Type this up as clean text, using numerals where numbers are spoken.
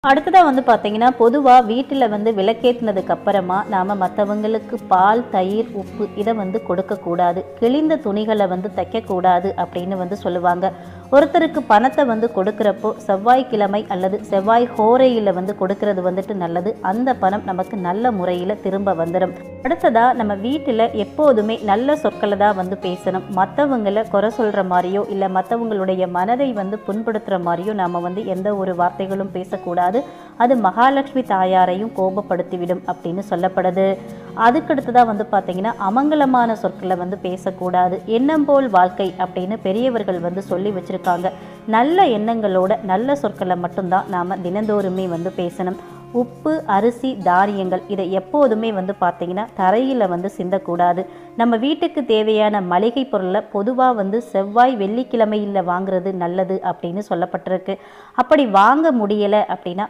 அடுத்ததாக பார்த்தீங்கன்னா, பொதுவாக வீட்டில் விளக்கேற்றினதுக்கு அப்புறமா நாம் மற்றவங்களுக்கு பால், தயிர், உப்பு இதை கொடுக்கக்கூடாது. கிழிந்த துணிகளை தைக்கக்கூடாது அப்படின்னு சொல்லுவாங்க. ஒருத்தருக்கு பணத்தை கொடுக்குறப்போ செவ்வாய்க்கிழமை அல்லது செவ்வாய் ஹோரையில் கொடுக்கறது நல்லது. அந்த பணம் நமக்கு நல்ல முறையில் திரும்ப வந்துடும். அடுத்ததாக நம்ம வீட்டில் எப்போதுமே நல்ல சொற்களை தான் பேசணும். மற்றவங்களை குறை சொல்கிற மாதிரியோ இல்லை மற்றவங்களுடைய மனதை புண்படுத்துகிற மாதிரியோ நாம் எந்த ஒரு வார்த்தைகளும் பேசக்கூடாது. அது மகாலட்சுமி தாயாரையும் கோபப்படுத்திவிடும் அப்படின்னு சொல்லப்படுது. அதுக்கடுத்துதான் பார்த்தீங்கன்னா, அமங்கலமான சொற்களை பேசக்கூடாது. எண்ணம் போல் வாழ்க்கை அப்படின்னு பெரியவர்கள் சொல்லி வச்சிருக்காங்க. நல்ல எண்ணங்களோட நல்ல சொற்களை மட்டும்தான் நாம் தினந்தோறுமே பேசணும். உப்பு, அரிசி, தானியங்கள் இதை எப்போதுமே பார்த்தீங்கன்னா தரையில் சிந்தக்கூடாது. நம்ம வீட்டுக்கு தேவையான மளிகை பொருளை பொதுவாக செவ்வாய் வெள்ளிக்கிழமையில் வாங்குறது நல்லது அப்படின்னு சொல்லப்பட்டிருக்கு. அப்படி வாங்க முடியலை அப்படின்னா